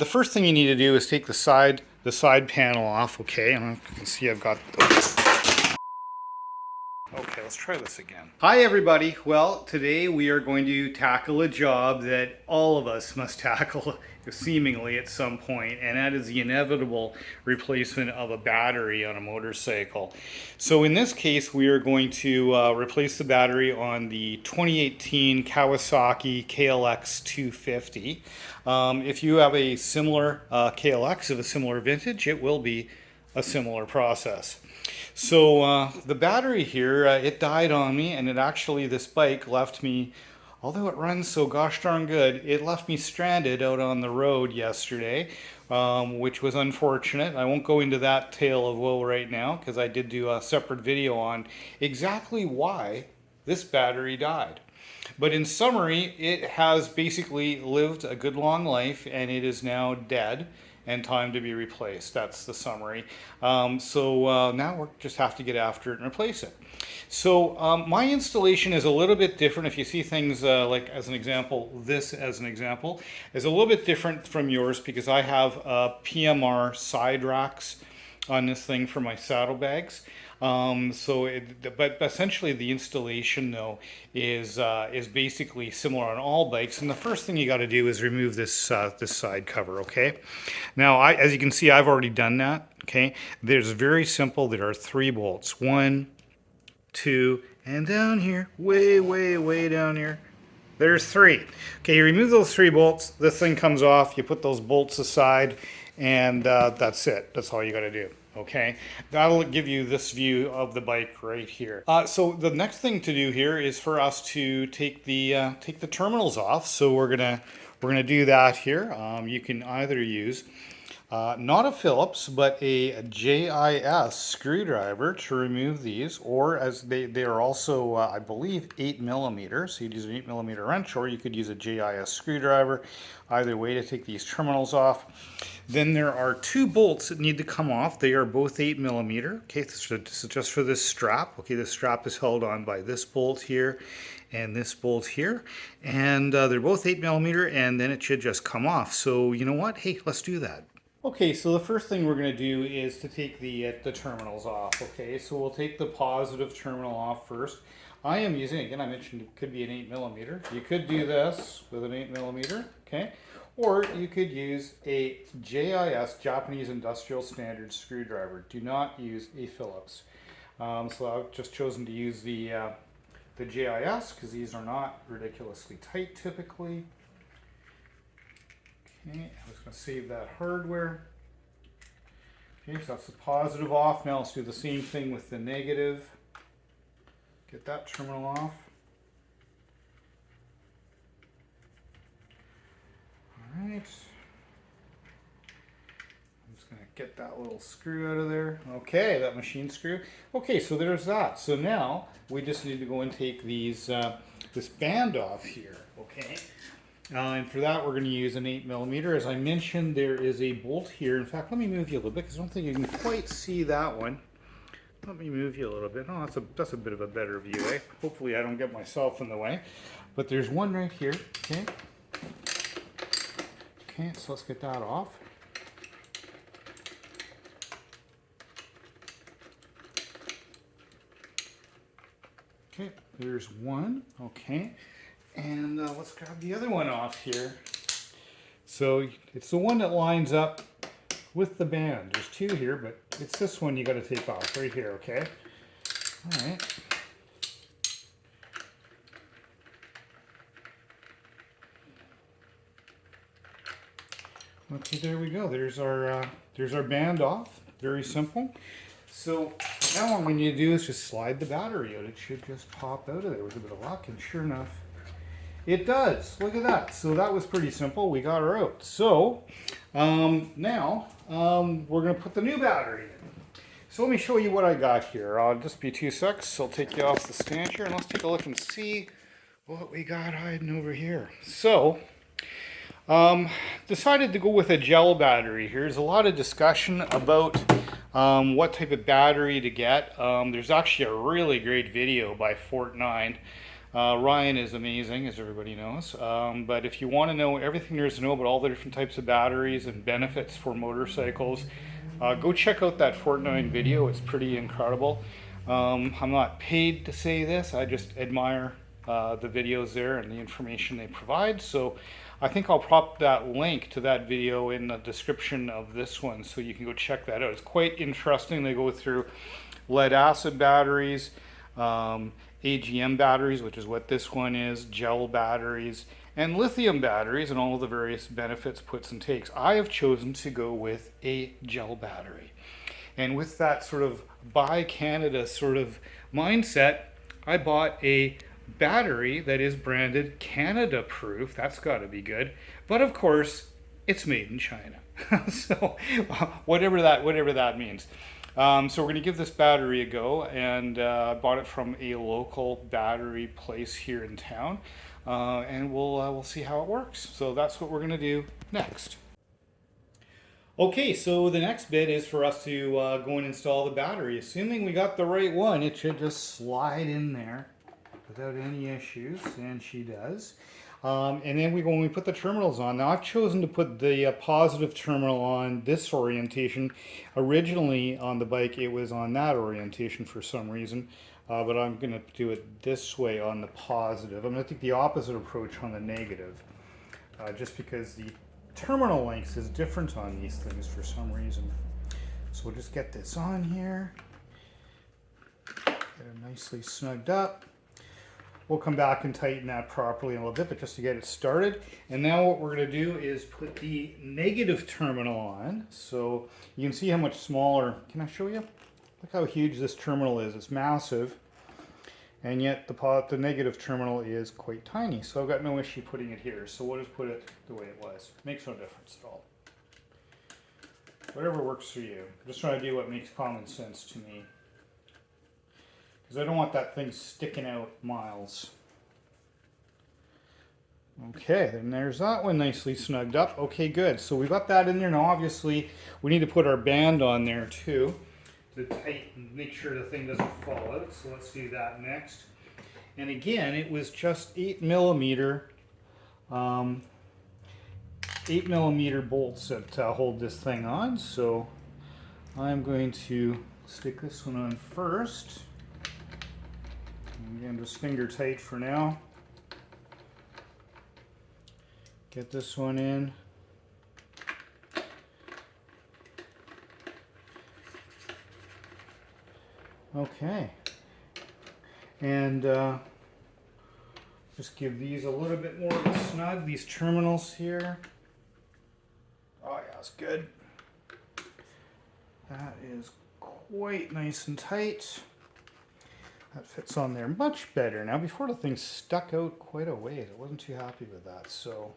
The first thing you need to do is take the side panel off, okay? And you can see I've got okay, let's try this again. Hi everybody. Well, today we are going to tackle a job that all of us must tackle seemingly at some point, and that is the inevitable replacement of a battery on a motorcycle. So in this case, we are going to replace the battery on the 2018 Kawasaki KLX250. If you have a similar KLX of a similar vintage, it will be a similar process. So the battery here, it died on me, and this bike left me, although it runs so gosh darn good, it left me stranded out on the road yesterday, which was unfortunate. I won't go into that tale of woe right now because I did do a separate video on exactly why this battery died. But in summary, it has basically lived a good long life and it is now dead and time to be replaced. That's the summary. Now we just have to get after it and replace it. So my installation is a little bit different. If you see things like as an example, this as an example, is a little bit different from yours because I have PMR side racks on this thing for my saddlebags. But essentially the installation though is basically similar on all bikes. And the first thing you got to do is remove this this side cover. Okay. Now, as you can see, I've already done that. Okay. There's very simple. There are 3 bolts. 1, 2, and down here, way down here. There's 3. Okay. You remove those 3 bolts. This thing comes off. You put those bolts aside, and that's it. That's all you got to do. Okay, that'll give you this view of the bike right here. So the next thing to do here is for us to take the terminals off. So we're gonna do that here. You can either use not a Phillips but a JIS screwdriver to remove these, or as they are also I believe 8mm. So you'd use an 8mm wrench, or you could use a JIS screwdriver. Either way to take these terminals off. Then there are 2 bolts that need to come off. They are both 8mm. Okay, so this is just for this strap. Okay, the strap is held on by this bolt here and this bolt here, and they're both 8mm, and then it should just come off. So you know what? Hey, let's do that. Okay, so the first thing we're going to do is to take the terminals off. Okay, so we'll take the positive terminal off first. I am using, again, I mentioned it could be an 8mm. You could do this with an 8mm, okay? Or you could use a JIS, Japanese Industrial Standard screwdriver. Do not use a Phillips. So I've just chosen to use the JIS because these are not ridiculously tight typically. Okay, I'm just going to save that hardware. Okay, so that's the positive off. Now let's do the same thing with the negative. Get that terminal off. All right. I'm just going to get that little screw out of there. Okay, that machine screw. Okay, so there's that. So now we just need to go and take these this band off here. Okay. And for that, we're going to use an 8mm. As I mentioned, there is a bolt here. In fact, let me move you a little bit because I don't think you can quite see that one. Let me move you a little bit. Oh, that's a bit of a better view, eh? Hopefully I don't get myself in the way. But there's one right here, okay? Okay, so let's get that off. Okay, there's one, okay. And let's grab the other one off here. So it's the one that lines up with the band. There's 2 here, but it's this one you got to take off right here, okay? All right. Okay, there we go. There's our band off. Very simple. So now what we need to do is just slide the battery out. It should just pop out of there with a bit of luck, and sure enough, it does. Look at that. So that was pretty simple. We got her out. So now we're going to put the new battery in. So let me show you what I got here. I'll just be 2 secs. I'll take you off the stand here and let's take a look and see what we got hiding over here. So decided to go with a gel battery here. There's a lot of discussion about what type of battery to get. There's actually a really great video by Fort9 Ryan is amazing, as everybody knows. But if you want to know everything there is to know about all the different types of batteries and benefits for motorcycles, go check out that Fortnite video. It's pretty incredible. I'm not paid to say this. I just admire the videos there and the information they provide. So I think I'll prop that link to that video in the description of this one so you can go check that out. It's quite interesting. They go through lead acid batteries, AGM batteries, which is what this one is, gel batteries, and lithium batteries, and all of the various benefits, puts and takes. I have chosen to go with a gel battery. And with that sort of Buy Canada sort of mindset, I bought a battery that is branded Canada proof. That's got to be good. But of course, it's made in China. So whatever that means. So we're going to give this battery a go, and bought it from a local battery place here in town, and we'll see how it works. So that's what we're going to do next. Okay, so the next bit is for us to go and install the battery. Assuming we got the right one, it should just slide in there without any issues, and she does. And then when we put the terminals on, now I've chosen to put the positive terminal on this orientation. Originally on the bike it was on that orientation for some reason, but I'm going to do it this way on the positive. I'm going to take the opposite approach on the negative, just because the terminal length is different on these things for some reason. So we'll just get this on here, get it nicely snugged up. We'll come back and tighten that properly in a little bit, but just to get it started. And now what we're going to do is put the negative terminal on. So you can see how much smaller. Can I show you? Look how huge this terminal is. It's massive. And yet the negative terminal is quite tiny. So I've got no issue putting it here. So we'll just put it the way it was. Makes no difference at all. Whatever works for you. I'm just trying to do what makes common sense to me, because I don't want that thing sticking out miles. Okay, then there's that one nicely snugged up. Okay, good. So we've got that in there. Now obviously we need to put our band on there too to tighten, make sure the thing doesn't fall out. So let's do that next. And again, it was just 8mm bolts that hold this thing on. So I'm going to stick this one on first. Again, just finger tight for now. Get this one in. Okay. And just give these a little bit more of a snug, these terminals here. Oh yeah, that's good. That is quite nice and tight. That fits on there much better. Now before the thing stuck out quite a ways. I wasn't too happy with that. So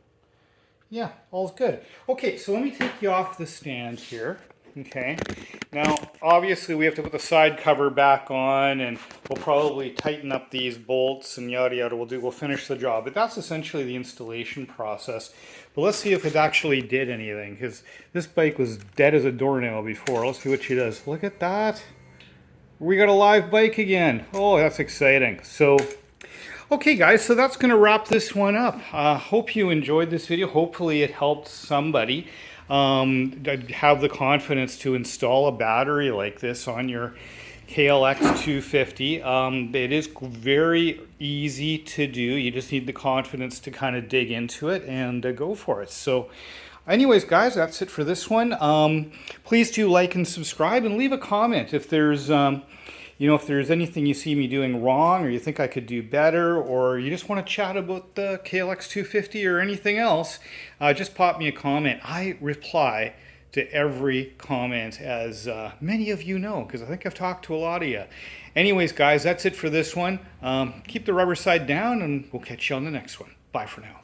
yeah, all's good. Okay, so let me take you off the stand here. Okay, now obviously we have to put the side cover back on, and we'll probably tighten up these bolts and yada yada. We'll finish the job, but that's essentially the installation process. But let's see if it actually did anything, because this bike was dead as a doornail before. Let's see what she does. Look at that. We got a live bike again. Oh, that's exciting. So okay guys, so that's going to wrap this one up. Hope you enjoyed this video. Hopefully it helped somebody have the confidence to install a battery like this on your KLX250. It is very easy to do. You just need the confidence to kind of dig into it and go for it. So anyways guys, that's it for this one. Please do like and subscribe, and leave a comment if there's if there's anything you see me doing wrong, or you think I could do better, or you just want to chat about the KLX250 or anything else. Just pop me a comment. I reply to every comment, as many of you know, because I think I've talked to a lot of you. Anyways guys, that's it for this one. Keep the rubber side down, and we'll catch you on the next one. Bye for now.